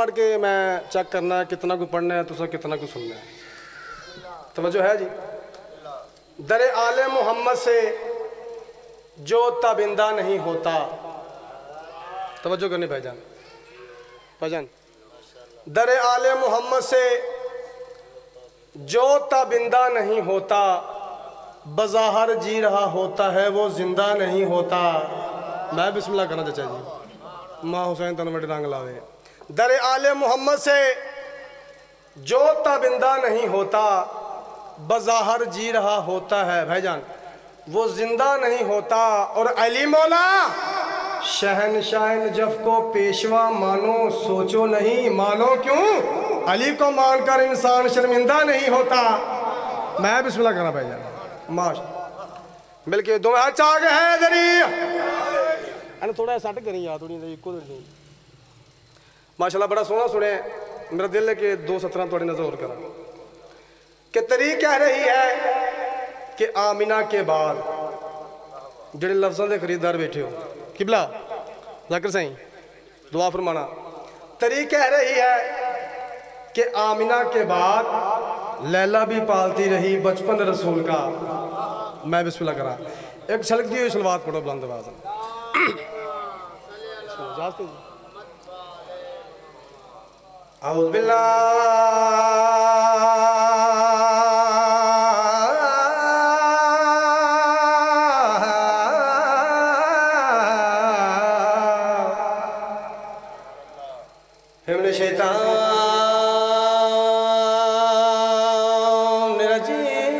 पढ़ के मैं चेक करना है कितना को पढ़ना है, तुसा कितना को सुनना है। तवज्जो है जी। दरे आले मोहम्मद से जो ताबिंदा नहीं होता, तवज्जो करनी भाईजान, भाईजान, दरे आले मोहम्मद से जो ताबिंदा नहीं होता, बज़ाहर जी रहा होता है वो जिंदा नहीं होता। मैं बिस्मिल्लाह करना चाचा जी, माँ हुसैन तनवट रंग लावे। दरे आले मोहम्मद से जो ताबिंदा नहीं होता, बज़ाहर जी रहा होता है भाईजान, वो जिंदा नहीं होता। और अली मौला शहनशाह नजफ को पेशवा मानो, सोचो नहीं मानो क्यों, अली को मानकर इंसान शर्मिंदा नहीं होता। मैं बिस्मिल्लाह करना भाईजान, माशा मिलके दो हाथ चाग है दरी थोड़ा सट करी यार, थोड़ी इको माशाल्लाह बड़ा सोहना सुने। मेरा दिल है कि 2 सतरा थोड़ी नजर और करा कि तरी कह रही है कि आमिना के बाद जेडे लफ्ज़ों के खरीदार बैठे हो, किबला जाकिर सही दुआ फरमाना। तरी कह रही है कि आमिना के बाद लैला भी पालती रही बचपन रसूल का। मैं बिस्मिल्लाह करा, एक छलकती हुई सलवात पढ़ो बुलंद आवाज़ में। औज़ु बिल्लाहि मिनश शैतानिर रजीम।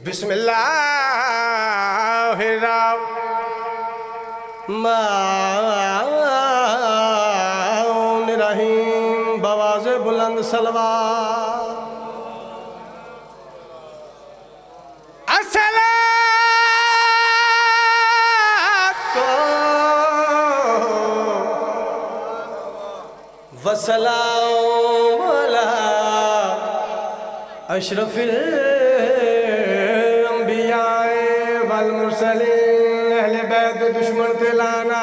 बिस्मिल्लाहिर्रहमानिर्रहीम। बवाज़े बुलंद सलवा वसलाम अला अशरफिल अंबिया वल मुरसलीन। अहले बैत दुश्मन तिलाना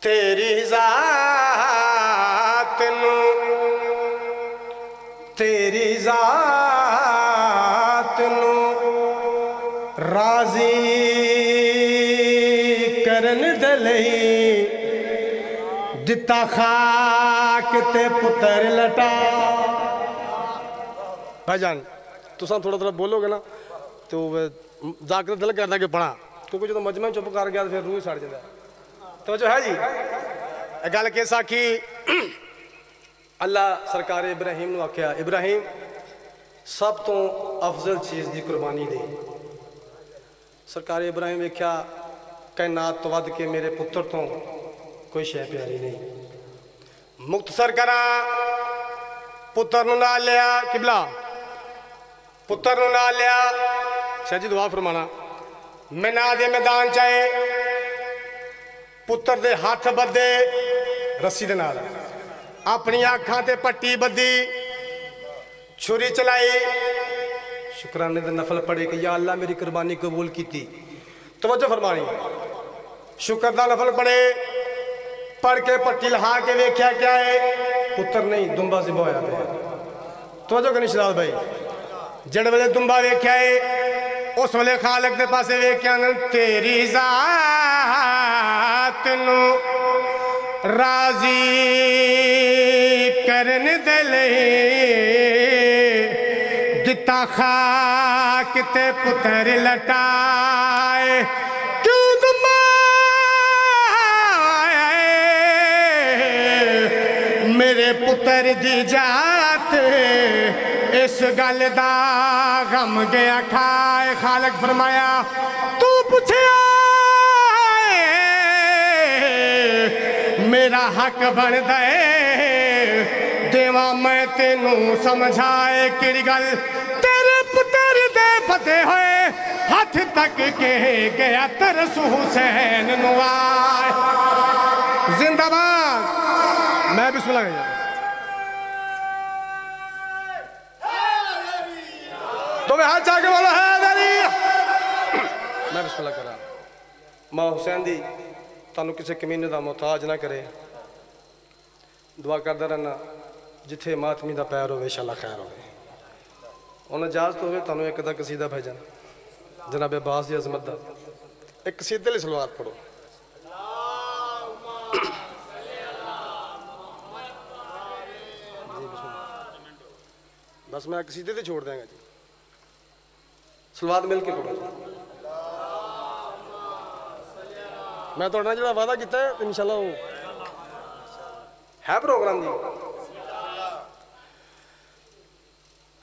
तेरी ज़ात नू, तेरी ज़ात नू राज़ी करन दे लई दिता खाक ते पुत्र लटा। भाईजान तुसा थोड़ा थोड़ा बोलोगे ना तो जाकर दिल करता कि पढ़ा, क्योंकि जो मजमे चुप कर गया तो फिर रूह सड़ जाता। तो जो है जी गल किस आखी, अल्लाह सरकार इब्राहिम ने आख्या, इब्राहिम सब तो अफजल चीज़ की कुर्बानी दे। सरकार इब्राहिम वेख्या कैनात तो वध के मेरे पुत्र तो कोई शय प्यारी नहीं। मुख्तसर करा, पुत्र ना लिया, किबला पुत्र ना लिया। शाह जी दुआ फरमाना। मैना दे मैदान चाहे पुत्र दे हाथ बद्धे रस्सी दे नाल, अपनी अखां ते पट्टी बद्धी, छुरी चलाई, शुक्राने दे नफल पढ़े कि या अल्लाह मेरी कुर्बानी कबूल की। तवज्जो फरमानी, शुक्र दा नफल पढ़े, पढ़ के पट्टी लहा के वेख्या क्या है, पुत्र नहीं दुम्बा ज़िबा होया पिया। तवज्जो करनी शराद भाई, जड़ वेले दुम्बा वेख्या है उस वेले खालक दे पासे वेख्या तेरी ज़ात नू राज़ी करन दे लई दिता खाक ते पुत्र लटाए। मेरे पुत्र दी जात इस गल दा गम गया खाए। खालक फरमाया तू पूछया मेरा हक बनदा है देवा मैं तेनू समझाए। किड़ी गल तेरे पुत्र दे पते होए हाथ तक के गया तरस हुसैन नुआए। जिंदाबाद। मैं बिस्मिल्लाह तो होवे हाथ जाके बोलो हैदरी। मैं बिस्मिल्लाह करा। मां हुसैन दी तुहानू किसी कमीने का मुहताज ना करे। दुआ करदा रहना जिथे मातमी का पैर होवे इंशाअल्लाह खैर होवे। उन्हें इजाजत होवे तुहानू एक दा कसीदा भजन जनाब अब्बास दी अजमत दा एक कसीदे ली सलवात पढ़ो। बस मैं कसीदे ते छोड़ देंगे जी। सलवात मिल के पढ़ो जी। मैं थोड़ा जो वादा किया है इंशाल्लाह वो है प्रोग्राम जी।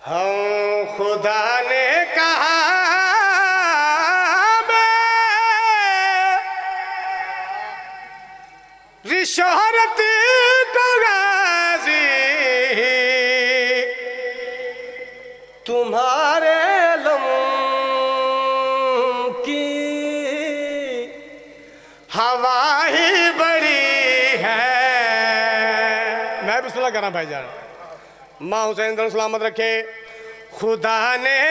हाँ खुदा ने कहा मैं शोहरत को गाजी तुम्हारे लम की हवा ही बड़ी है। मैं बिस्मिल्लाह करा भाईजान। मां हुसैन दन सलामत रखे। खुदा ने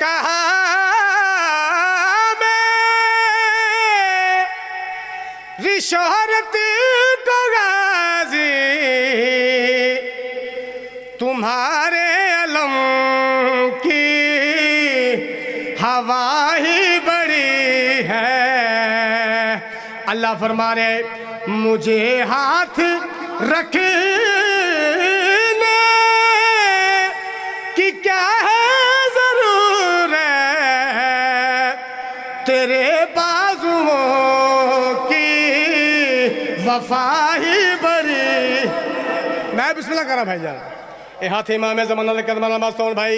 कहा मैं शोहरत को गाजी तुम्हारे अलम की हवा ही बड़ी है। अल्लाह फरमा रहे मुझे हाथ रखने की क्या है जरूरत तेरे बाजुओं की वफा ही बड़ी। मैं बिस्मिल्लाह करा भाई जान। ए हाथ इमाम ज़माना ले कदम नमाज सोन भाई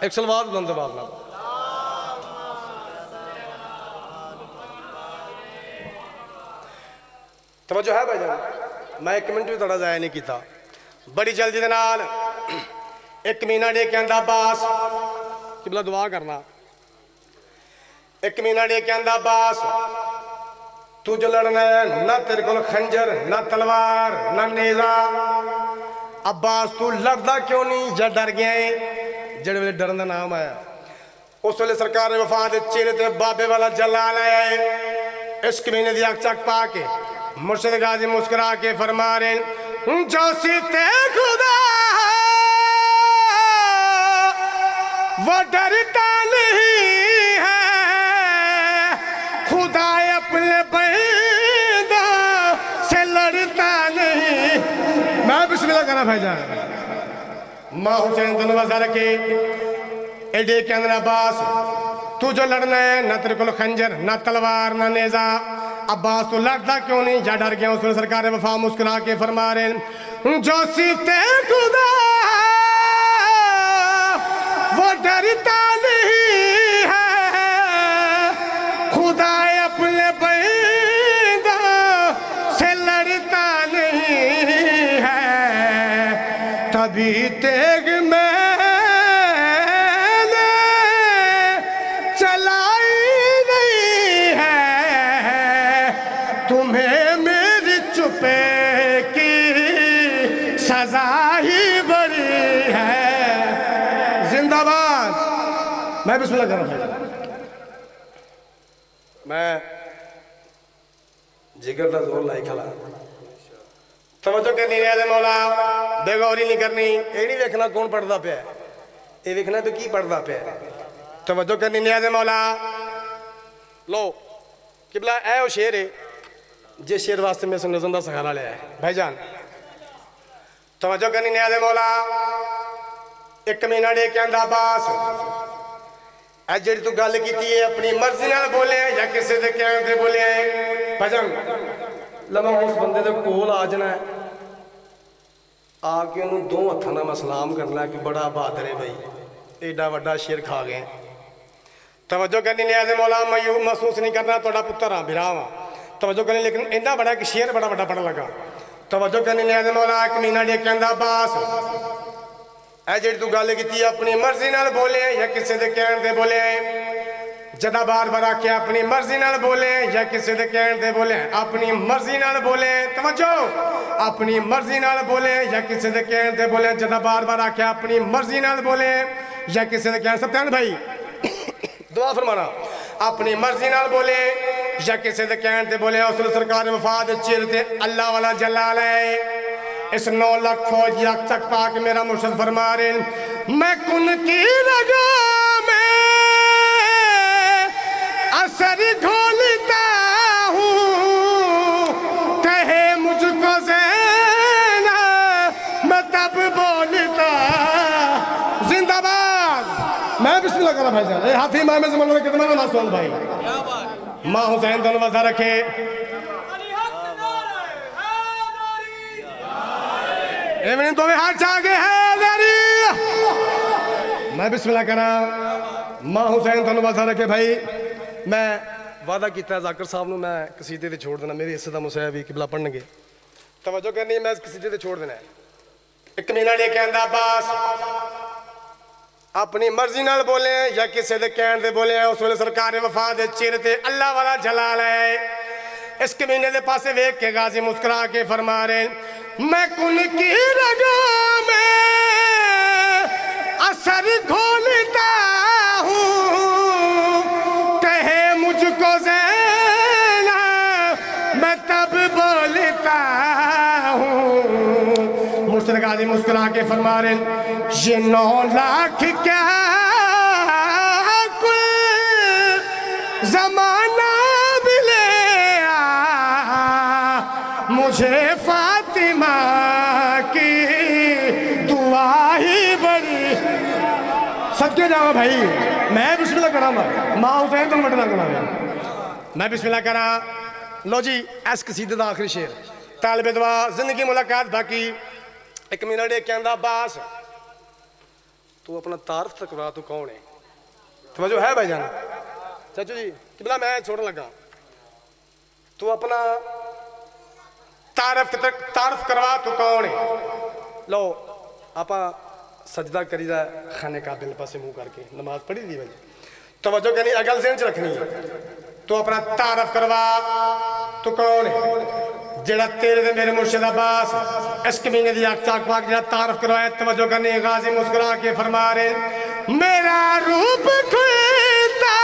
एक सलवात बुलंद बात ना तवज्जो है भाई जान। मैं एक मिनट भी थोड़ा जाया नहीं किया। बड़ी जल्दी दे नाल एक मीना डे के आंदा अब्बास किबला दुआ करना। एक मीना डे के आंदा अब्बास तू जो लड़ना है ना तेरे को खंजर ना तलवार ना नेजा। अब्बास तू लड़दा क्यों नहीं या डर गया है। जेड़े वेले डरन का नाम आया उस वेले सरकार ने वफा के चेहरे ते बाबे वाला जलाल आया है। इश्क महीने की अग चक पा के मुर्शिद गाजी मुस्कुरा के फरमा रहे जो सीते खुदा वो डरता नहीं है। खुदा अपने बंदा से लड़ता नहीं। मैं बिस्मिल्लाह करा भाईजान। मां हुसैन दनवाजा रखे एडे के अंदर अब्बास तू जो लड़ना है ना तेरे को खंजर ना तलवार ना नेजा। अब्बास तू लड़ता क्यों नहीं या डर गया। उसने सरकार वफा मुस्कुरा के फरमा रहे जो सीते खुदा वो डरता नहीं है। खुदा अपने बंदा से लड़ता नहीं है। तभी तेग मैंने चलाई नहीं है। तुम्हें मेरी चुपे की सजा ही बड़ी है। जिंदाबाद। मैं बिस्मिल्लाह कर रहा हूं। मैं जिगर का जोर लाई खला तवज्जो करनी है मौला बेगौरी नहीं करनी। ये नहीं देखना कौन पढ़ता पे ये देखना तो की पढ़ता पे। तवज्जो करनी है मौला। लो किबला ऐ वो शेर है जिस शेर वास्ते मैं नज़म का सहारा लिया है भाईजान। तवज्जो करनी है मौला। एक महीना डे के आंदा अब्बास ऐ जेड़ी तू गल की अपनी मर्जी नाल बोले या किसी के कहने ते बोले भजन लमा उस बंदे दे कोल आ जाना है आके उन्होंने दो हथों नाल मैं सलाम करना कि बड़ा बहादुर है भाई एडा वड्डा शेर खा गए। तवज्जो करनी नियाज़ मौला मैं महसूस नहीं करना थोड़ा पुत्र हाँ बिरा वा। तवज्जो करनी लेकिन इन्ना बड़ा कि शेर बड़ा वड्डा पढ़न लगा। तवज्जो करनी नियाज़ मौला एक महीना डे के आंदा अब्बास ऐ जेड़ी तू गल की अपनी मर्जी नाल बोले या किसी के कहने ते बोले जदा बार बार आके अपनी मर्जी नाल बोले या किसी के कहने ते बोले अपनी मर्जी नाल बोले। तवज्जो अपनी मर्जी नाल बोले या किसी के कहने ते बोले जदा बार बार आके अपनी मर्जी नाल बोले। या किसी ने कहना, सब ध्यान भाई दुआ फरमाना, अपनी मर्जी नाल बोले या किसी के कहने ते बोले, उस सरकार वफाद चिरते अल्लाह वाला जलाल है। इस 9 लाख फौज यक चक पाके मेरा मुर्शद फरमा रहे, मैं कुन की रगा में असर घोलता हूँ, कहे मुझको ज़ैना मैं तब बोलता जिंदाबाद। मैं बिस्मिल्लाह करा भाईजान, हाथी माँ में जमाना कितना नमाज सुन भाई, माँ हुसैन दोनों वजह रखे। तो हाथ जागे है मैं बिस्मिल्लाह करा, माँ हुसैन दोनों वजह रखे। भाई मैं वादा किया जाकर साहब ने मैं कसीदे ते छोड़ देना, मेरी हिस्से का मुसैब भी किबला पढ़नगे, तवज्जो करनी, मैं कसीदे ते छोड़ देना है। एक महीना लेके आंदा अब्बास, अपनी मर्जी नाल बोले या किसी के कहने दे बोले, उस वेले सरकार वफा दे चेहरे ते अल्लाह वाला जलाल है। इस कमीने दे पासे वेख के गाजी मुस्कुरा के फरमा रहे, मैं कुन की रगा में असर घोलता हूँ, कहे मुझको ज़ैना मैं तब बोलता हूँ। मुर्शिद गाजी मुस्कुरा के फरमा रहे, ये 9 लाख क्या कोई जमाना भी ले आ, मुझे फातिमा की दुआ ही बड़ी। सदके जाओ भाई, मैं बिस्मिल्लाह करा, माँ हुसैन तो मटना करा, मैं बिस्मिल्लाह करा। लो जी इस कसीदे का आखिरी शेर, तालिबे दुआ जिंदगी मुलाकात बाकी। एक मिनट एक कहता, अब्बास तू अपना तारफ तक करवा, तू कौन है? तवज्जो है भाईजान, चाचू जी किबला मैं छोड़ने लगा, तू अपना तारफ करवा, तू कौन है? लो आप सजदा करी दा खाने काबिल पासे मुंह करके नमाज पढ़ी दी भाई, तवज्जो करनी, अगल ज़हन च रखनी है। तू अपना तारफ करवा, तू कौन है? जेड़ा तेरे दे मेरे मुर्शिद अब्बास इस कमीने दी अख चाक पाक जेड़ा तारफ करवाया, तवज्जो करनी, गाजी मुस्कुरा के फरमा रहे, मेरा रूप खुलता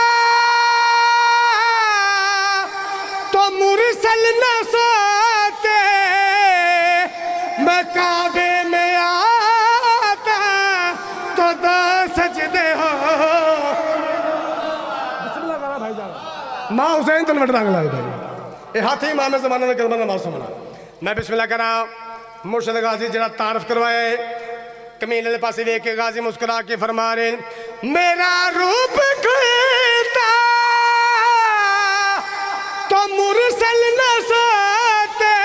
तो मुरसल न सोते, मैं काबे में आता तो 2 सजदे हो। बिस्मिल्लाह करा भाईजान, माँ हुसैन तो नमट रंग लाए भाई, ये हाथी माँ में जमाने में कदम नमाज सुना। मैं बिस्मिल्लाह करा, मुर्शिद गाजी जरा तारफ करवाए, कमीने के पासे देख के गाजी मुस्कुरा के फरमा रहे, मेरा रूप खुलता तो मुरसल न सोते,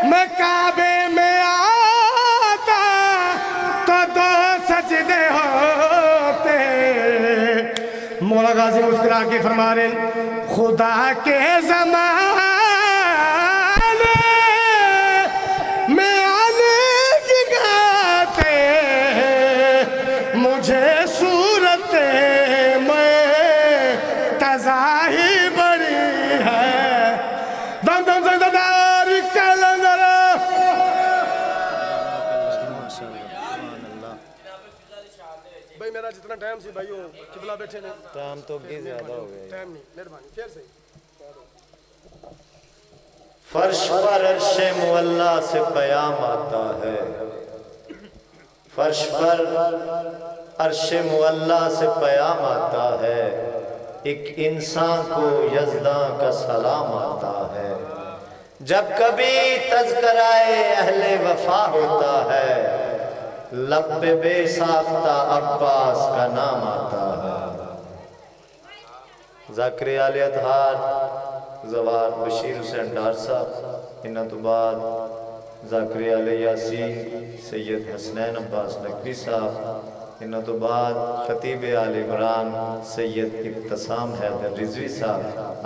मैं काबे में आता तो 2 सजदे होते। मौला गाजी मुस्कुरा के फरमा रहे, खुदा के ज़माने में आने की गाते, मुझे सूरत में तज़ाही बड़ी है। दम दम से दारी कलंदर भाई, मेरा जितना टाइम सी भाई किबला बैठे ने, टाइम तो ज्यादा हो गया, टाइम नहीं, मेहरबानी फिर से। फर्श पर अर्शे मुअल्ला से पयाम आता है, फर्श पर अर्शे मुअल्ला से पयाम आता है, एक इंसान को यज़दां का सलाम आता है। जब कभी तज़किराए अहले वफा होता है, लब पे बेसाख्ता अब्बास का नाम आता है। ज़ाकिर आले अतहार जवार बशीर हुसैन डार साहब, इन्हों तो बाद ज़ाकिर आले यासीन सैयद हसनैन अब्बास नकवी साहब, इन्हों तो बाद खतीब आले इमरान सैयद इब्तसाम हैदर रिजवी साहब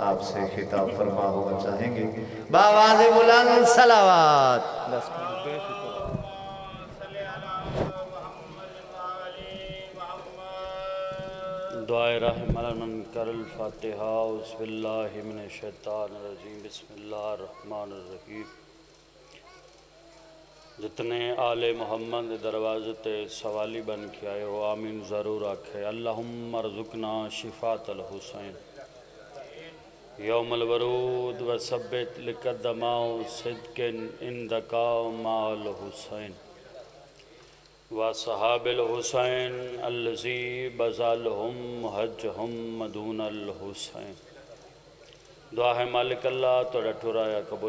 आपसे खिताब फरमा हुआ चाहेंगे। बावाज़े बुलंद सलावत। दुआए रहमान करल फातिहा बिस्मिल्लाहि मिनश शैतानिर रजीम बिस्मिल्लाहिर रहमानिर रहीम। जितने आले मोहम्मद दे दरवाजे ते सवाली बन के आए हो आमीन ज़रूर आखे। अल्लाहुम्मा रज़ुकना शिफ़ातल हुसैन यौमल वरूद व सब्बित लिक़द्दमाउ सिद्क़िन इंदका माल हुसैन व सहाबिल हुसैन अल्लज़ी बज़लहुम हज्जुहुम मदूनल हुसैन। दुआ है मालिक अल्लाह तोड़ा ठुराया कबूल